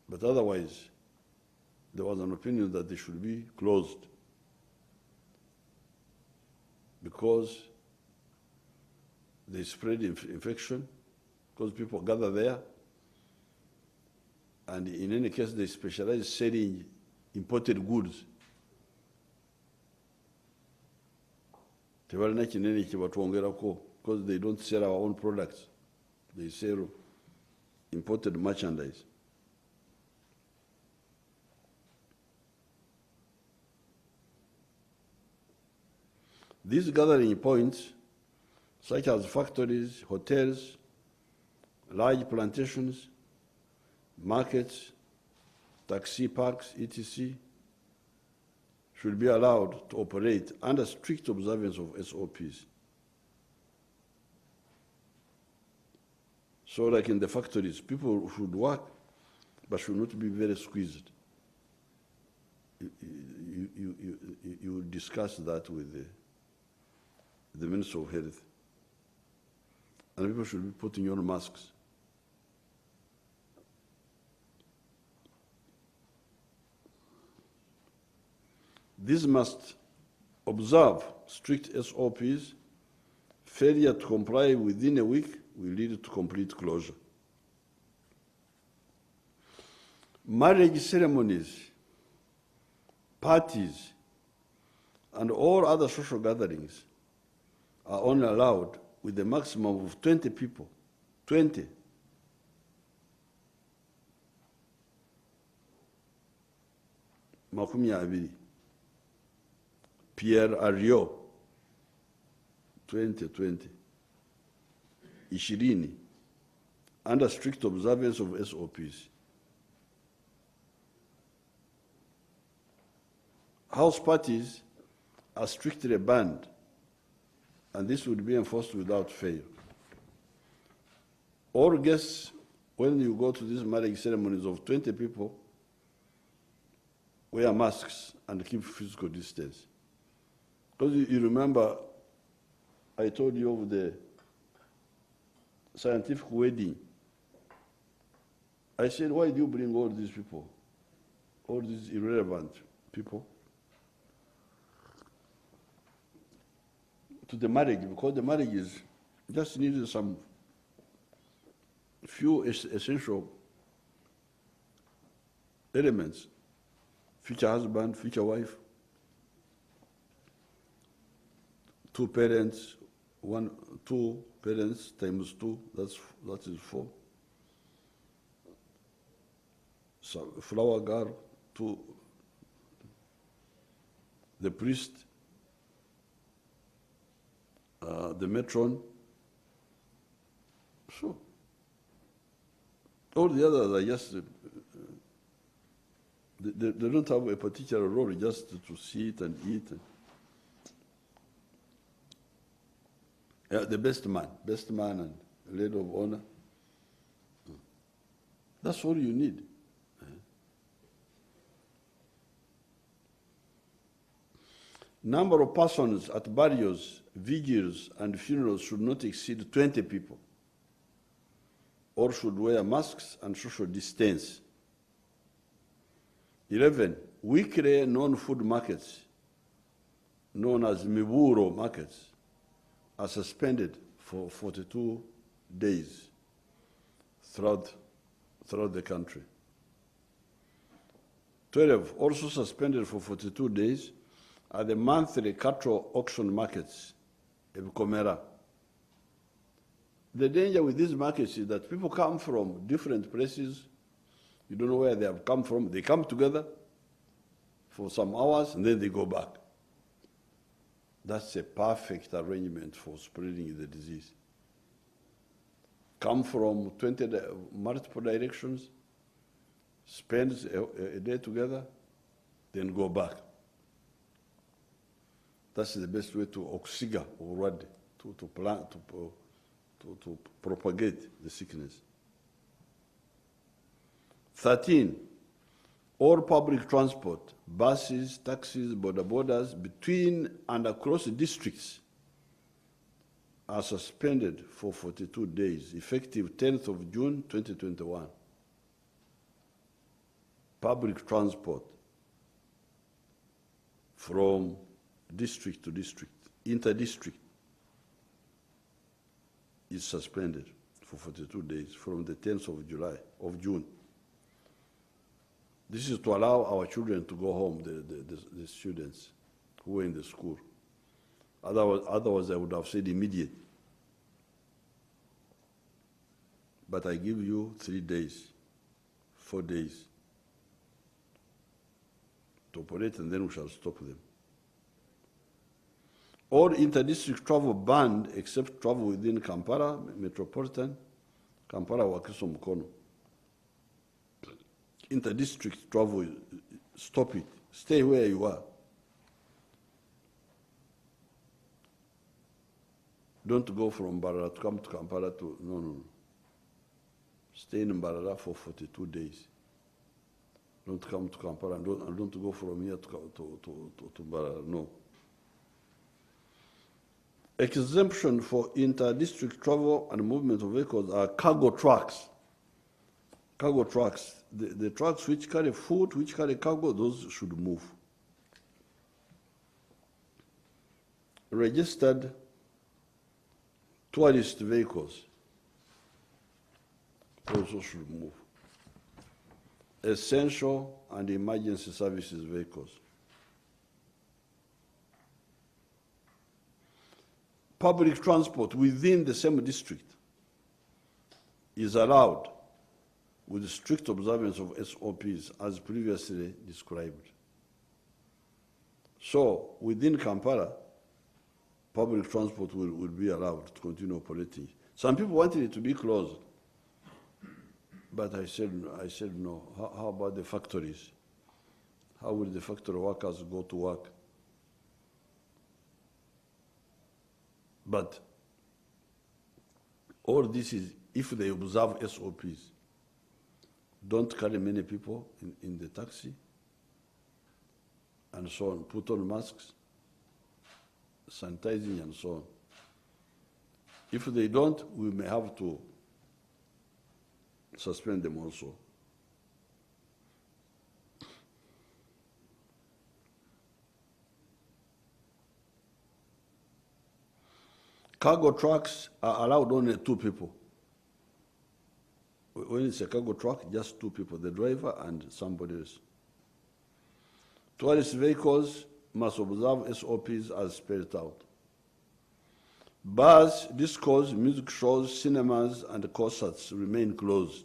But otherwise, there was an opinion that they should be closed because they spread infection, because people gather there, and in any case, they specialize selling imported goods. Because they don't sell our own products. They sell imported merchandise. These gathering points, such as factories, hotels, large plantations, markets, taxi parks, etc., should be allowed to operate under strict observance of SOPs. So like in the factories, people should work, but should not be very squeezed. You discuss that with the Minister of Health. And people should be putting on masks. These must observe strict SOPs. Failure to comply within a week will lead to complete closure. Marriage ceremonies, parties, and all other social gatherings are only allowed with a maximum of 20 people. 20. Makumi abiri. Pierre Ario, 2020. Ishirini, under strict observance of SOPs. House parties are strictly banned, and this would be enforced without fail. All guests, when you go to these marriage ceremonies of 20 people, wear masks and keep physical distance. Because you remember, I told you of the scientific wedding. I said, why do you bring all these people, all these irrelevant people, to the marriage? Because the marriage is just needed some few essential elements: future husband, future wife, two parents, two parents times two, that is 4. So flower girl, the priest, the matron. So all the others are just, they don't have a particular role, just to sit and eat. The best man and lady of honor. That's all you need. Number of persons at burials, vigils, and funerals should not exceed 20 people. All should wear masks and social distance. 11, weekly non-food markets, known as Miburo markets, are suspended for 42 days throughout the country. 12, also suspended for 42 days are the monthly cattle auction markets, Ebukomera. The danger with these markets is that people come from different places. You don't know where they have come from. They come together for some hours and then they go back. That's a perfect arrangement for spreading the disease. Come from multiple directions, spend a day together, then go back. That's the best way to oxiga already, to propagate the sickness. 13, all public transport, buses, taxis, border borders between and across districts are suspended for 42 days, effective 10th of June 2021. Public transport from district to district, inter-district, is suspended for 42 days from the 10th of June. This is to allow our children to go home, the students who were in the school. Otherwise I would have said immediate. But I give you 3 days, 4 days to operate, and then we shall stop them. All inter-district travel banned except travel within Kampala, metropolitan, Kampala, Wakiso, Mukono. Inter-district travel, stop it. Stay where you are. Don't go from Mbarara to come to Kampala to, no. Stay in Mbarara for 42 days. Don't come to Kampala and don't go from here to Mbarara, no. Exemption for inter-district travel and movement of vehicles are cargo trucks. Cargo trucks, the trucks which carry food, which carry cargo, those should move. Registered tourist vehicles also should move. Essential and emergency services vehicles. Public transport within the same district is allowed with strict observance of SOPs as previously described. So within Kampala, public transport will be allowed to continue operating. Some people wanted it to be closed, but I said no. How about the factories? How will the factory workers go to work? But all this is if they observe SOPs. Don't carry many people in the taxi, and so on. Put on masks, sanitizing, and so on. If they don't, we may have to suspend them also. Cargo trucks are allowed only 2 people. When it's a cargo truck, just 2 people, the driver and somebody else. Tourist vehicles must observe SOPs as spelled out. Bars, discos, music shows, cinemas, and concerts remain closed.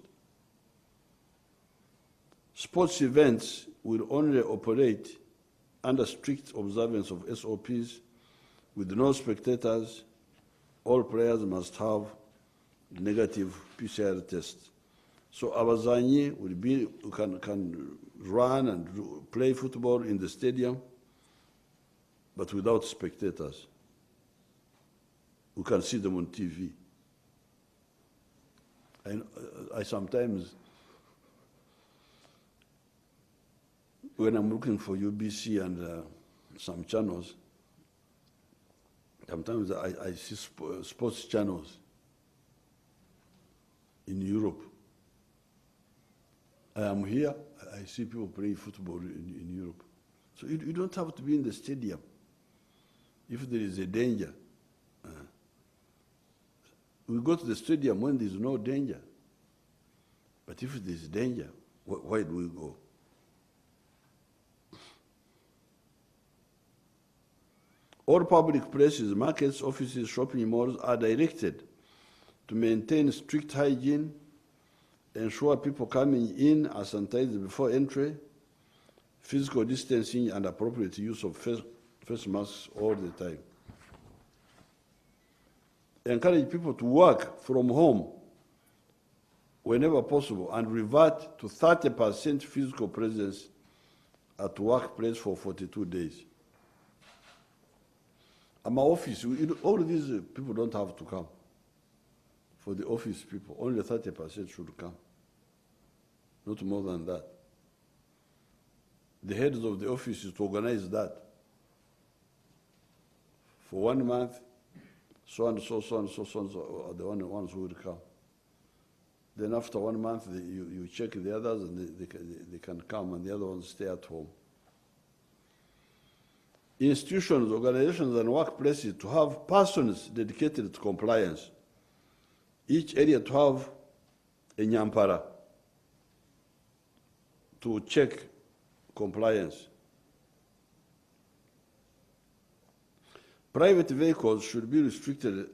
Sports events will only operate under strict observance of SOPs with no spectators. All players must have negative PCR tests. So abazanyi will be, can run and play football in the stadium, but without spectators. We can see them on TV. I sometimes, when I'm looking for UBC and some channels, sometimes I see sports channels in Europe. I am here, I see people playing football in Europe. So you don't have to be in the stadium. If there is a danger, we go to the stadium when there is no danger. But if there is danger, why do we go? All public places, markets, offices, shopping malls are directed to maintain strict hygiene, ensure people coming in are sanitized before entry, physical distancing, and appropriate use of face masks all the time. Encourage people to work from home whenever possible and revert to 30% physical presence at workplace for 42 days. At my office, all these people don't have to come. For the office people, only 30% should come. Not more than that. The heads of the offices to organize that. For 1 month, so and so are the ones who will come. Then after 1 month, you check the others and they can come and the other ones stay at home. Institutions, organizations, and workplaces to have persons dedicated to compliance. Each area to have a nyampara to check compliance. Private vehicles should be restricted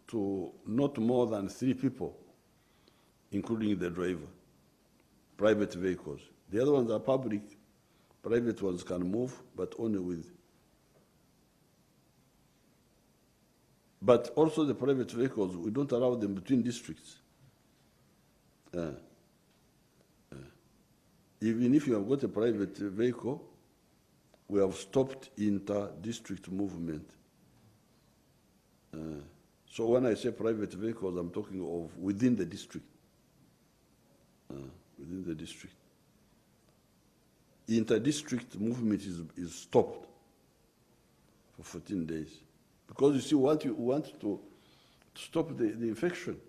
to not more than 3 people, including the driver. Private vehicles. The other ones are public. Private ones can move, but only with. But also the private vehicles, we don't allow them between districts. Even if you have got a private vehicle, we have stopped inter-district movement. So when I say private vehicles, I'm talking of within the district. Within the district. Inter-district movement is stopped for 14 days. Because you see, you want to stop the infection.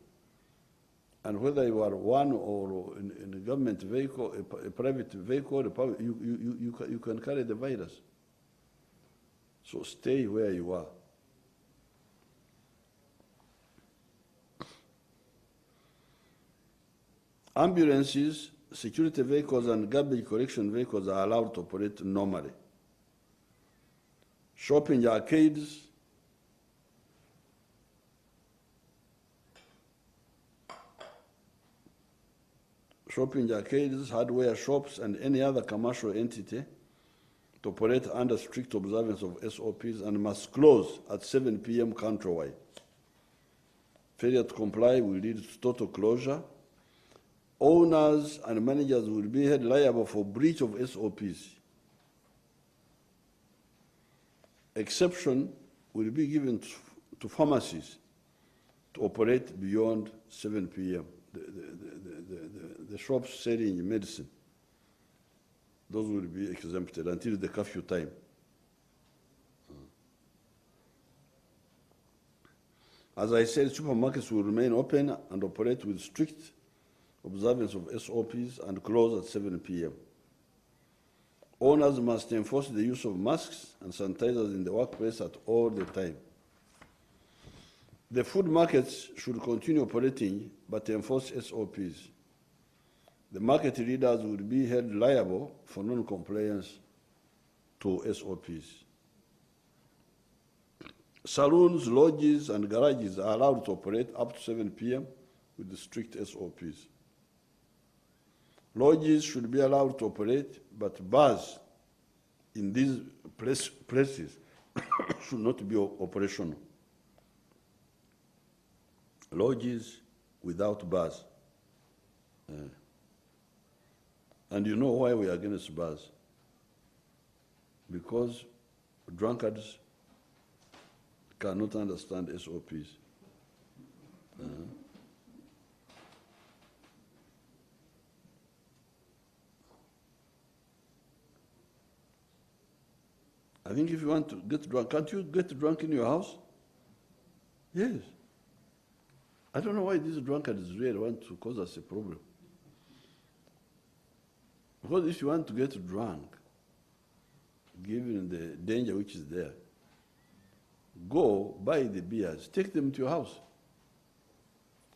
And whether you are one or in a government vehicle, a private vehicle, you can carry the virus. So stay where you are. Ambulances, security vehicles, and garbage collection vehicles are allowed to operate normally. Shopping arcades, hardware shops, and any other commercial entity to operate under strict observance of SOPs and must close at 7 p.m. countrywide. Failure to comply will lead to total closure. Owners and managers will be held liable for breach of SOPs. Exception will be given to pharmacies to operate beyond 7 p.m. The shops selling medicine, those will be exempted until the curfew time. As I said, supermarkets will remain open and operate with strict observance of SOPs and close at 7 p.m. Owners must enforce the use of masks and sanitizers in the workplace at all the time. The food markets should continue operating but enforce SOPs. The market leaders will be held liable for non-compliance to SOPs. Saloons, lodges, and garages are allowed to operate up to 7 p.m. with the strict SOPs. Lodges should be allowed to operate, but bars in these places should not be operational. Lodges without bars. And you know why we are against bars? Because drunkards cannot understand SOPs. I think if you want to get drunk, can't you get drunk in your house? Yes. I don't know why these drunkards really want to cause us a problem. Because if you want to get drunk, given the danger which is there, go buy the beers, take them to your house.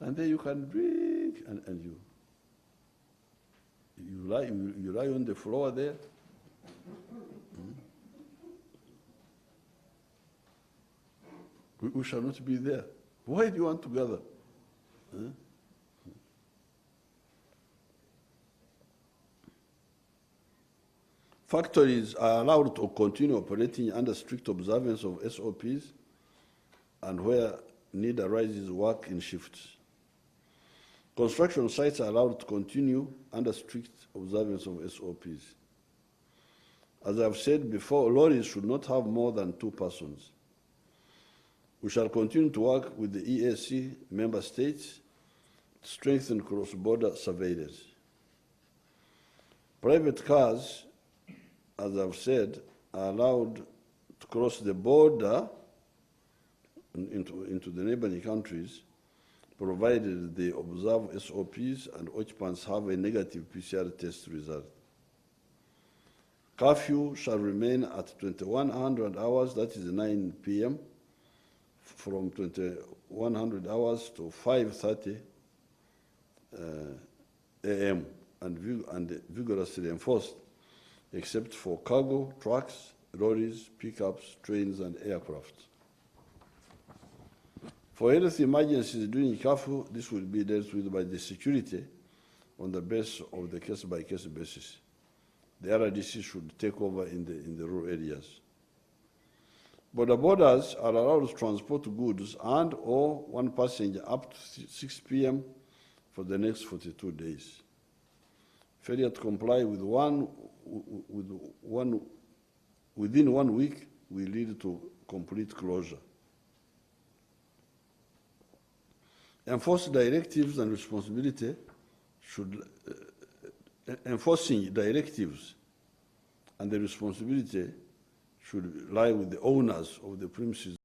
And then you can drink, and you lie on the floor there. We shall not be there. Why do you want to gather? Factories are allowed to continue operating under strict observance of SOPs and where need arises, work in shifts. Construction sites are allowed to continue under strict observance of SOPs. As I've said before, lorries should not have more than 2 persons. We shall continue to work with the EAC member states to strengthen cross-border surveillance. Private cars, as I've said, are allowed to cross the border into the neighboring countries, provided they observe SOPs and occupants have a negative PCR test result. Curfew shall remain at 2100 hours, that is 9 p.m., from 2100 hours to 5:30 a.m. and vigorously enforced, except for cargo, trucks, lorries, pickups, trains, and aircraft. For health emergencies during curfew, this will be dealt with by the security on the basis of the case-by-case basis. The RDC should take over in the rural areas. Border borders are allowed to transport goods and or one passenger up to 6 p.m. for the next 42 days. Failure to comply within 1 week will lead to complete closure. Enforcing directives and responsibility should enforcing directives and the responsibility should lie with the owners of the premises